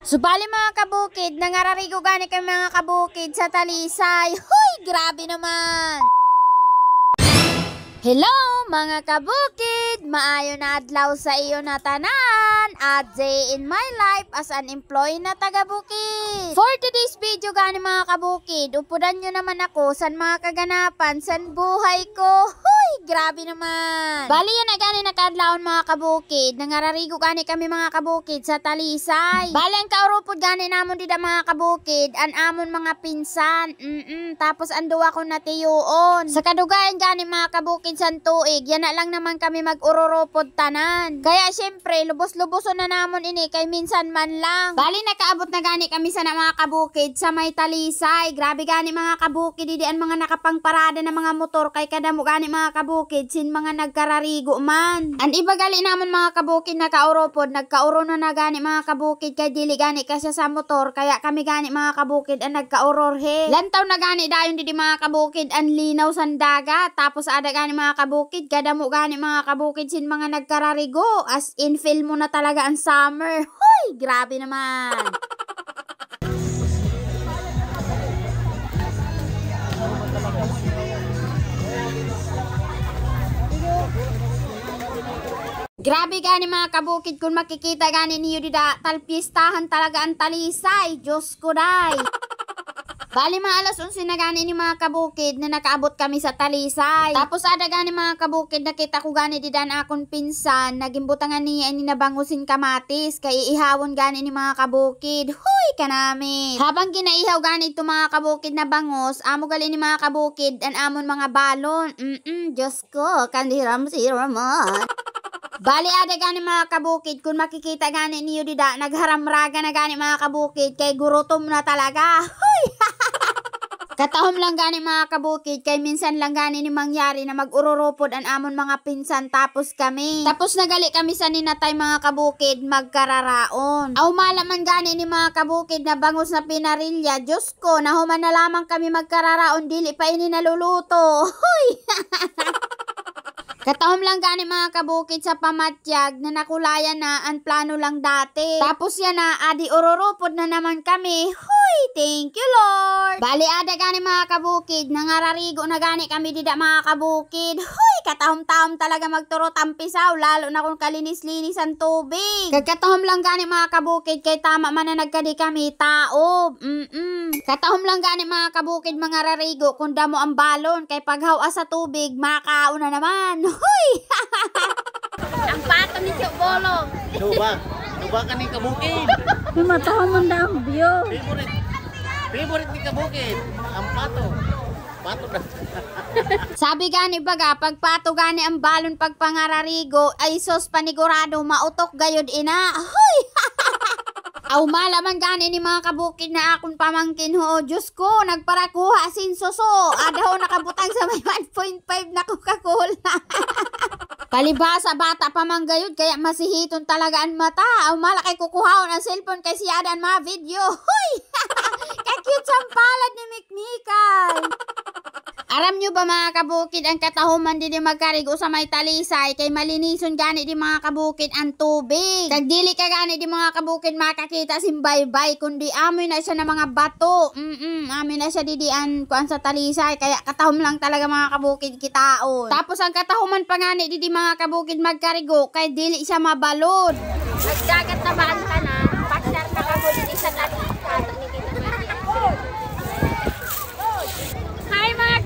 Subali mga kabukid, nangararigo gani kami mga kabukid sa Talisay. Hoy, grabe naman! Hello mga kabukid! Maayo na adlaw sa iyo na tanan at day in my life as an employee na taga-bukid. For today's video gani mga kabukid, upudan nyo naman ako san mga kaganapan san buhay ko. Hoy, grabe naman! Bali yan na gani nakadlaon mga kabukid. Nangararigo gani kami mga kabukid sa Talisay. Bali ang kaurupod gani namon dida mga kabukid, an amon mga pinsan. Tapos ando ako natiyuon. Sa kadugayan gani mga kabukid san tuig, yan na lang naman kami mag-ururopod tanan. Kaya syempre, lubos-luboson na namon ini kay minsan man lang. Bali nakaabot na gani kami sa mga kabukid sa may Talisay. Grabe gani mga kabukid, didian mga nakapangparada na mga motor kay kadamo gani mga kabukid sin mga nagkararigo man. An iba gali namon mga kabukid nakauropod, nagkauro na gani mga kabukid kay dili gani kasya sa motor, kaya kami gani mga kabukid ang nagkaurorhe. Lantaw na gani dayon didi mga kabukid ang linaw san dagat. Tapos ada gani mga kabukid, kadamo gani mga kabukid sin mga nagkararigo, as in feel mo na talaga ang summer. Hoy, grabe naman. Grabe gani mga kabukid, kung makikita gani niyo dida, talpistahan talaga ang Talisay. Diyos ko day. Bali mga alas 11 na gani ni mga kabukid na nakaabot kami sa Talisay. Tapos ada gani mga kabukid, nakita ko gani didan akong pinsan, nagimbutangan niya ni nabangusin kamatis, kay ihawon gani ni mga kabukid. Huy, kanami. Habang ginaihaw gani ito mga kabukid na bangus, amo gali ni mga kabukid, an amon mga balon. Diyos ko, kandiram si Ramon. Bali ada gani mga kabukid, kung makikita gani niyo dida, nagharamraga na gani mga kabukid, kay gurutom na talaga. Huy! Katahom lang gani mga kabukid, kay minsan lang gani ni mangyari na mag-ururopod ang amon mga pinsan tapos kami. Tapos nagali kami sa ninatay mga kabukid magkararaon. Aw malaman gani ni mga kabukid na bangus na pinarilya. Diyos ko, nahuman na lamang kami magkararaon, dili pa ini naluluto. Hoy! Katahom lang gani mga kabukid sa pamatyag na nakulayan na ang plano lang dati. Tapos yan na, adi ururopod na naman kami. Hoy, thank you Lord. Bali ada gani mga kabukid, nangararigo na gani kami dida mga kabukid. Hoy, katahom-tahom talaga magturo tampisaw, lalo na kung kalinis-linis ang tubig. Kagkatahom lang gani mga kabukid, kay tama man na nagkadi kami taob. Katahom lang gani mga kabukid mga rarigo, kung damo ang balon, kay paghawa sa tubig, makauna naman. Hoy! Ang pato ni Tio Bolong. Coba ka ni kabukid. Matahom man daw ang view. Favorite ni kabukid. Ang pato. Pato na. Sabi gani baga, pag pato gani ang balon pag pangararigo, ay sos panigurado, mautok gayod ina. Hoy! Aw malaman gani ni mga kabukid na akong pamangkin ho. Diyos ko, nagparakuha sin suso. Adaw nakabutang sa may 1.5 na Coca-Cola. Palibasa bata pa man gayud, kaya masihiton talaga ang mata. Aw malakay kukuhaon ang cellphone kay si Adan mga video. Hoy! Kakute sang palad ni Mikmikay. Aram nyo ba mga kabukid, ang katahuman din magkarigo sa may Talisay, kay malinisun gani di mga kabukid ang tubig. Kagdili ka gani di mga kabukid makakita simbaybay, kundi amoy na siya na mga bato. Amoy na siya didian kuan sa Talisay, kaya katahum lang talaga mga kabukid kitaon. Tapos ang katahuman pa gani di mga kabukid magkarigo, kay dili siya mabalod. Nagdagat na ba ang tanan? Paksar ka kabukid sa Talisay.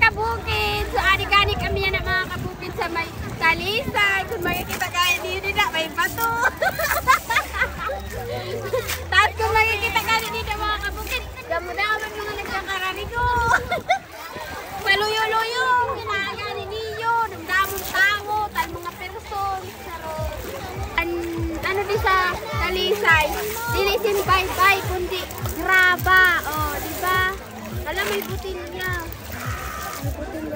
Kabukid. So, adik-adik kami yan mga kabukid sa may Talisay. Kung makikita kayo dito na, may bato. Tapos kung makikita kayo dito mga kabukid, damo-daman mga nagkakararigo. Maluyo-luyo. Ginagani niyo. Damdamong tao. Tal mga person. Ano di sa Talisay? Dili simbay-bay, kundi graba. O, diba? Alam, may butil niya.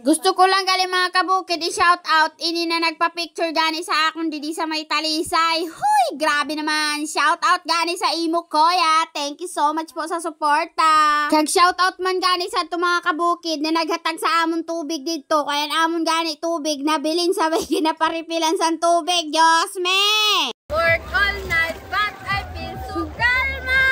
Gusto ko lang gali mga kabukid i-shout out ini na nagpa-picture gani sa akong didi sa may Talisay. Huy, grabe naman. Shout out gani sa imo Koya. Thank you so much po sa suporta. Kag shout out man gani sa to mga kabukid na naghatag sa amon tubig dito. Kaya amon gani tubig na bilin sa may ginaparipilan sa tubig. Diyos me! Work all night but I feel so calma.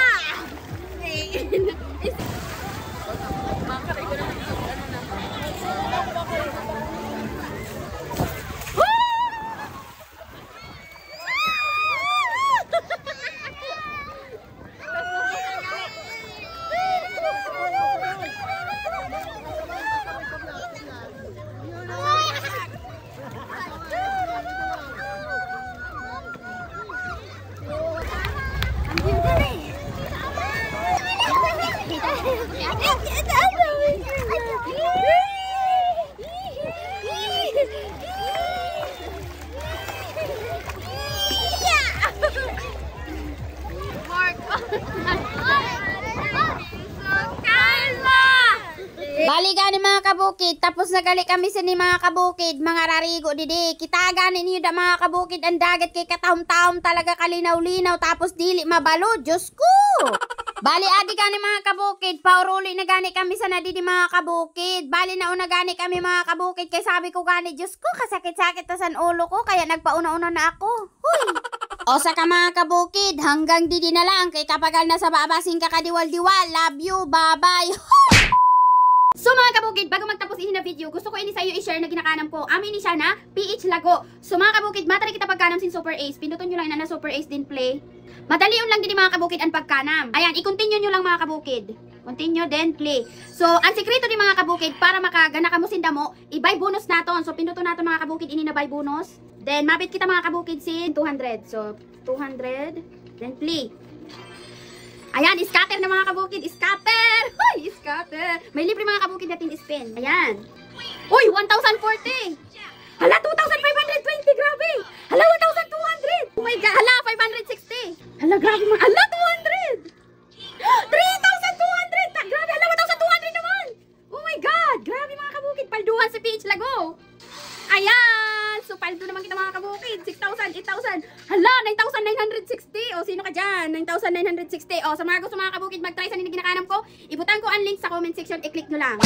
Bali gani mga kabukid, tapos nagali kami sa ni mga kabukid, mga rarigo didi. Kita gani niyo da mga kabukid, ang dagat kay katahom-tahom talaga kalinaw-linaw, tapos dili mabalo, Diyos ko. Bali adi gani mga kabukid, pauruli na gani kami sa nadidi mga kabukid. Bali nauna gani kami mga kabukid, kay sabi ko gani, Diyos ko, kasakit-sakit ta sa ulo ko, kaya nagpauna-una na ako. Huy. O sa ka mga kabukid, hanggang didi na lang, kay kapagal na sa babasing kakadiwal-diwal. Love you, bye-bye. So mga kabukid, bago magtapos ini na video, gusto ko ini sa iyo i-share na ginakanam ko. Amin ni siya na PH Lago. So mga kabukid, matari kita pagkanam sin Super Ace. Pinduton nyo lang na Super Ace din play. Madali yun lang din mga kabukid ang pagkanam. Ayan, i-continue nyo lang mga kabukid. Continue, then play. So, ang sekreto ni mga kabukid, para makagana ka mo sinda mo, i-buy bonus naton. So, pinduton naton mga kabukid, ini na buy bonus. Then, mabit kita mga kabukid sin 200. So, 200, then play. Ayan, scatter na mga kabukid, scatter! Uy, scatter! May libre mga kabukid natin spin. Ayan. Uy, 1,040! Hala, 2,520! Grabe! Hala, 1,200! Oh my God! Hala, 560! Hala, grabe mga... Hala, 200! 3,200! Grabe, hala, 1,200 naman! Oh my God! Grabe mga kabukid, palduhan sa PH Lago! Ayan! So, paldo naman kita mga kabukid. 6,000, 8,000. Hala, 9,960. O, sino ka dyan? 9,960. O, sa mga gusto mga kabukid, mag-try sa niniginakanan ko, ibutan ko ang link sa comment section. I-click nyo lang.